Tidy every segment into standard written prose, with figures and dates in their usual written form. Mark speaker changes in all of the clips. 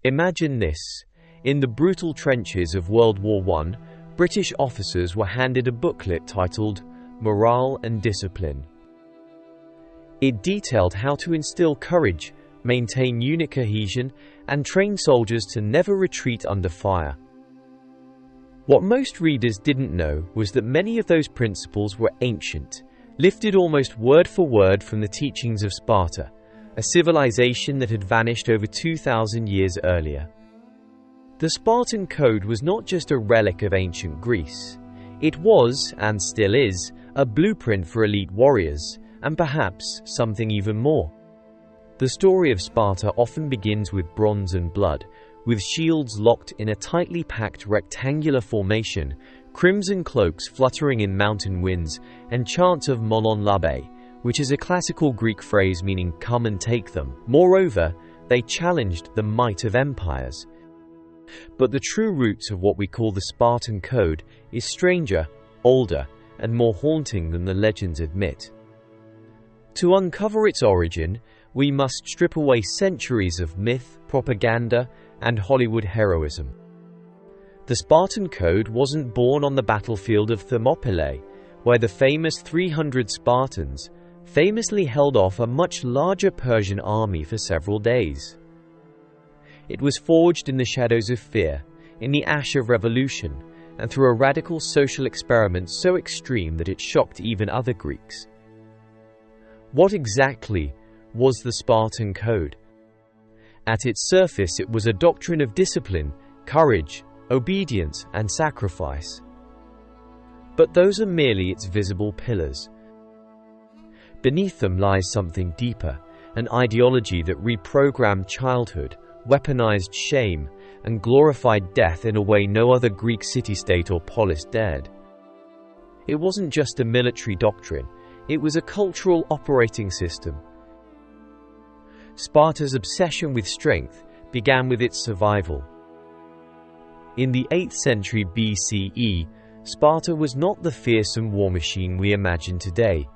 Speaker 1: Imagine this. In the brutal trenches of World War I, British officers were handed a booklet titled Morale and Discipline. It detailed how to instill courage, maintain unit cohesion, and train soldiers to never retreat under fire. What most readers didn't know was that many of those principles were ancient, lifted almost word for word from the teachings of Sparta, a civilization that had vanished over 2,000 years earlier. The Spartan Code was not just a relic of ancient Greece. It was, and still is, a blueprint for elite warriors, and perhaps something even more. The story of Sparta often begins with bronze and blood, with shields locked in a tightly packed rectangular formation, crimson cloaks fluttering in mountain winds, and chants of molon labe, which is a classical Greek phrase meaning "come and take them." Moreover, they challenged the might of empires. But the true roots of what we call the Spartan Code is stranger, older, and more haunting than the legends admit. To uncover its origin, we must strip away centuries of myth, propaganda, and Hollywood heroism. The Spartan Code wasn't born on the battlefield of Thermopylae, where the famous 300 Spartans famously held off a much larger Persian army for several days. It was forged in the shadows of fear, in the ash of revolution, and through a radical social experiment so extreme that it shocked even other Greeks. What exactly was the Spartan Code? At its surface, it was a doctrine of discipline, courage, obedience, and sacrifice. But those are merely its visible pillars. Beneath them lies something deeper, an ideology that reprogrammed childhood, weaponized shame, and glorified death in a way no other Greek city-state or polis dared. It wasn't just a military doctrine, it was a cultural operating system. Sparta's obsession with strength began with its survival. In the 8th century BCE, Sparta was not the fearsome war machine we imagine today.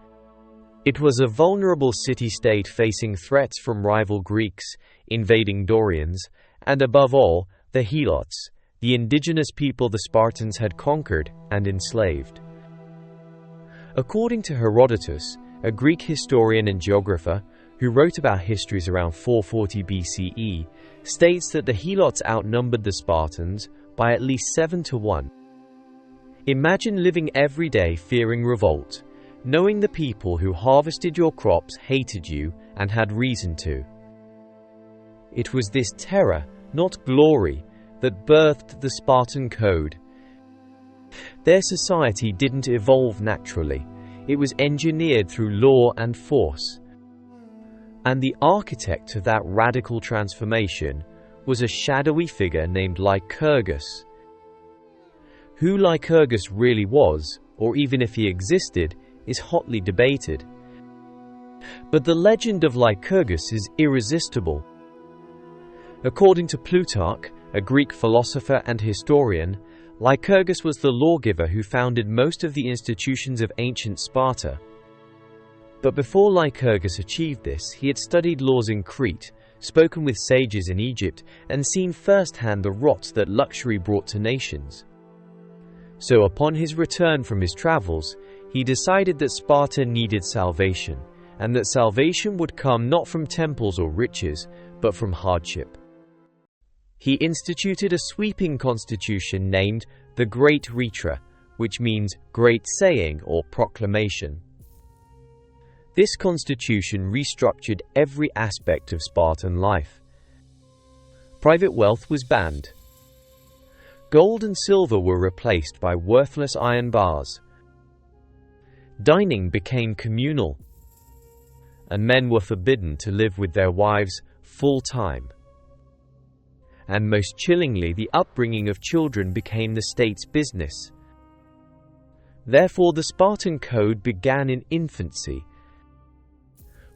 Speaker 1: It was a vulnerable city-state facing threats from rival Greeks, invading Dorians, and above all, the Helots, the indigenous people the Spartans had conquered and enslaved. According to Herodotus, a Greek historian and geographer who wrote about histories around 440 BCE, states that the Helots outnumbered the Spartans by at least 7 to 1. Imagine living every day fearing revolt, knowing the people who harvested your crops hated you and had reason to. It was this terror, not glory, that birthed the Spartan Code. Their society didn't evolve naturally. It was engineered through law and force. And the architect of that radical transformation was a shadowy figure named Lycurgus. Who Lycurgus really was, or even if he existed, is hotly debated. But the legend of Lycurgus is irresistible. According to Plutarch, a Greek philosopher and historian, Lycurgus was the lawgiver who founded most of the institutions of ancient Sparta. But before Lycurgus achieved this, he had studied laws in Crete, spoken with sages in Egypt, and seen firsthand the rot that luxury brought to nations. So upon his return from his travels, he decided that Sparta needed salvation, and that salvation would come not from temples or riches, but from hardship. He instituted a sweeping constitution named the Great Rhetra, which means great saying or proclamation. This constitution restructured every aspect of Spartan life. Private wealth was banned. Gold and silver were replaced by worthless iron bars. Dining became communal, and men were forbidden to live with their wives full-time. And most chillingly, the upbringing of children became the state's business. Therefore, the Spartan Code began in infancy.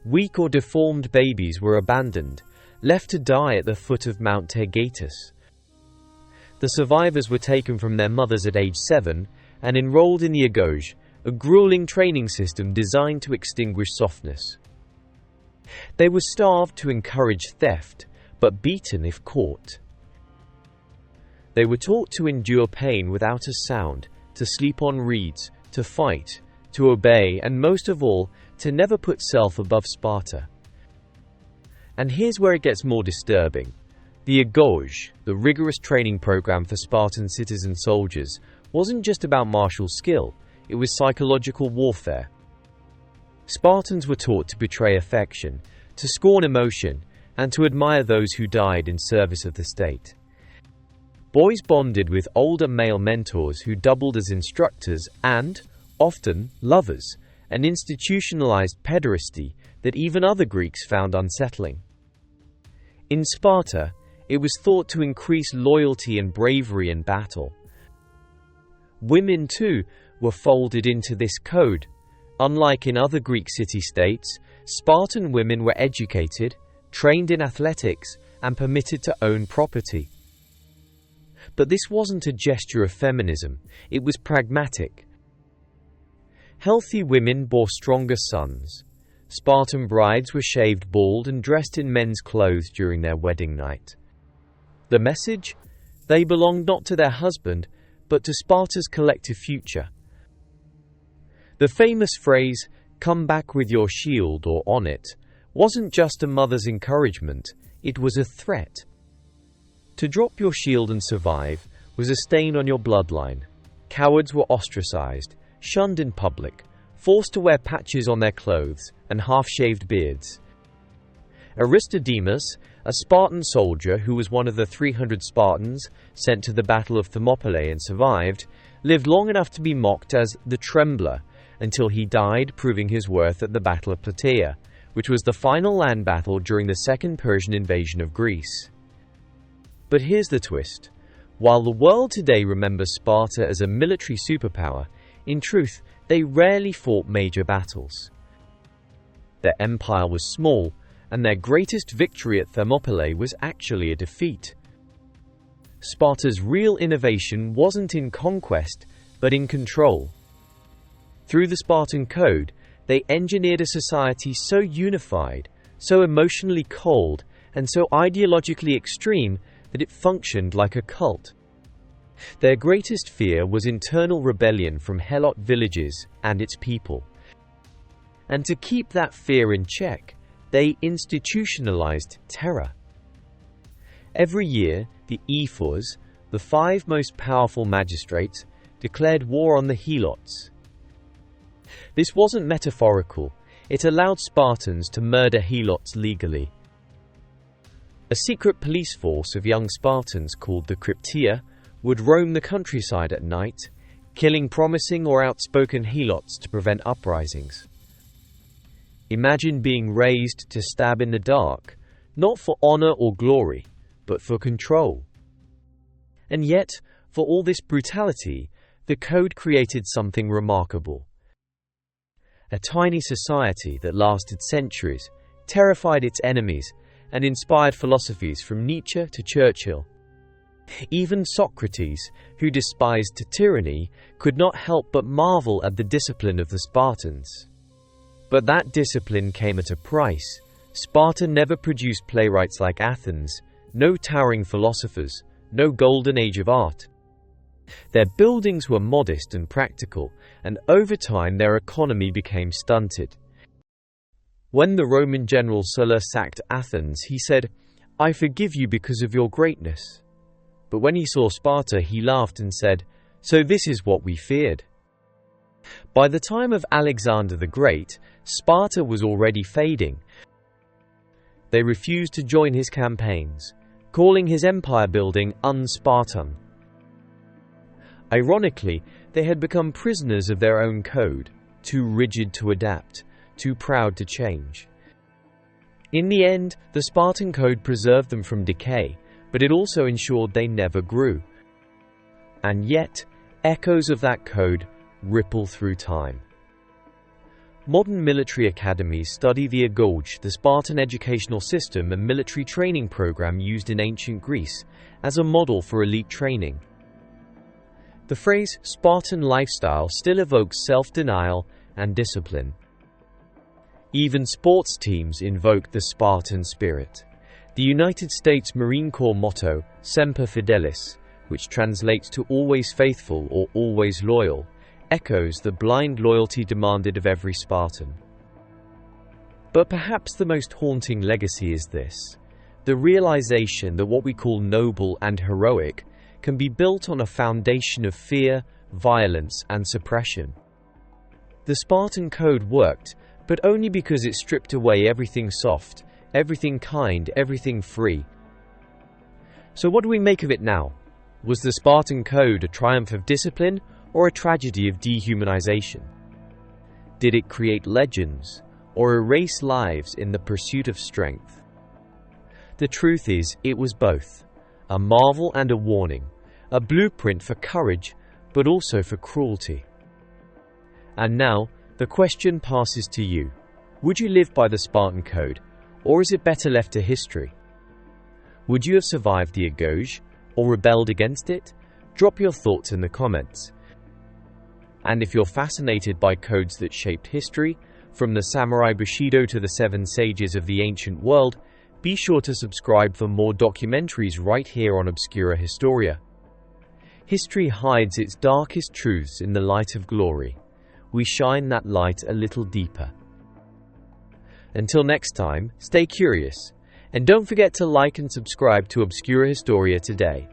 Speaker 1: Weak or deformed babies were abandoned, left to die at the foot of Mount Taygetus. The survivors were taken from their mothers at age 7 and enrolled in the Agoge, a grueling training system designed to extinguish softness. They were starved to encourage theft, but beaten if caught. They were taught to endure pain without a sound, to sleep on reeds, to fight, to obey, and most of all, to never put self above Sparta. And here's where it gets more disturbing. The Agoge, the rigorous training program for Spartan citizen soldiers, wasn't just about martial skill, it was psychological warfare. Spartans were taught to betray affection, to scorn emotion, and to admire those who died in service of the state. Boys bonded with older male mentors who doubled as instructors and, often, lovers, an institutionalized pederasty that even other Greeks found unsettling. In Sparta, it was thought to increase loyalty and bravery in battle. Women, too, were folded into this code. Unlike in other Greek city-states, Spartan women were educated, trained in athletics, and permitted to own property. But this wasn't a gesture of feminism, it was pragmatic. Healthy women bore stronger sons. Spartan brides were shaved bald and dressed in men's clothes during their wedding night. The message? They belonged not to their husband, but to Sparta's collective future. The famous phrase, "Come back with your shield or on it," wasn't just a mother's encouragement, it was a threat. To drop your shield and survive was a stain on your bloodline. Cowards were ostracized, shunned in public, forced to wear patches on their clothes and half-shaved beards. Aristodemus, a Spartan soldier who was one of the 300 Spartans sent to the Battle of Thermopylae and survived, lived long enough to be mocked as the Trembler until he died, proving his worth at the Battle of Plataea, which was the final land battle during the Second Persian invasion of Greece. But here's the twist. While the world today remembers Sparta as a military superpower, in truth, they rarely fought major battles. Their empire was small, and their greatest victory at Thermopylae was actually a defeat. Sparta's real innovation wasn't in conquest, but in control. Through the Spartan Code, they engineered a society so unified, so emotionally cold, and so ideologically extreme that it functioned like a cult. Their greatest fear was internal rebellion from Helot villages and its people. And to keep that fear in check, they institutionalized terror. Every year, the Ephors, the 5 most powerful magistrates, declared war on the Helots. This wasn't metaphorical, it allowed Spartans to murder Helots legally. A secret police force of young Spartans called the Cryptia would roam the countryside at night, killing promising or outspoken Helots to prevent uprisings. Imagine being raised to stab in the dark, not for honor or glory, but for control. And yet, for all this brutality, the code created something remarkable. A tiny society that lasted centuries, terrified its enemies, and inspired philosophies from Nietzsche to Churchill. Even Socrates, who despised tyranny, could not help but marvel at the discipline of the Spartans. But that discipline came at a price. Sparta never produced playwrights like Athens, no towering philosophers, no golden age of art. Their buildings were modest and practical, and over time their economy became stunted. When the Roman general Sulla sacked Athens, he said, "I forgive you because of your greatness." But when he saw Sparta, he laughed and said, "So this is what we feared." By the time of Alexander the Great, Sparta was already fading. They refused to join his campaigns, calling his empire-building un-Spartan. Ironically, they had become prisoners of their own code, too rigid to adapt, too proud to change. In the end, the Spartan Code preserved them from decay, but it also ensured they never grew. And yet, echoes of that code ripple through time. Modern military academies study the Agoge, the Spartan educational system and military training program used in ancient Greece, as a model for elite training. The phrase Spartan lifestyle still evokes self-denial and discipline. Even sports teams invoke the Spartan spirit. The United States Marine Corps motto, Semper Fidelis, which translates to always faithful or always loyal, echoes the blind loyalty demanded of every Spartan. But perhaps the most haunting legacy is this: the realization that what we call noble and heroic can be built on a foundation of fear, violence, and suppression. The Spartan Code worked, but only because it stripped away everything soft, everything kind, everything free. So what do we make of it now? Was the Spartan Code a triumph of discipline or a tragedy of dehumanization? Did it create legends or erase lives in the pursuit of strength? The truth is, it was both. A marvel and a warning. A blueprint for courage, but also for cruelty. And now, the question passes to you. Would you live by the Spartan Code, or is it better left to history? Would you have survived the Agoge, or rebelled against it? Drop your thoughts in the comments. And if you're fascinated by codes that shaped history, from the samurai bushido to the 7 sages of the ancient world, be sure to subscribe for more documentaries right here on Obscura Historia. History hides its darkest truths in the light of glory. We shine that light a little deeper. Until next time, stay curious, and don't forget to like and subscribe to Obscura Historia today.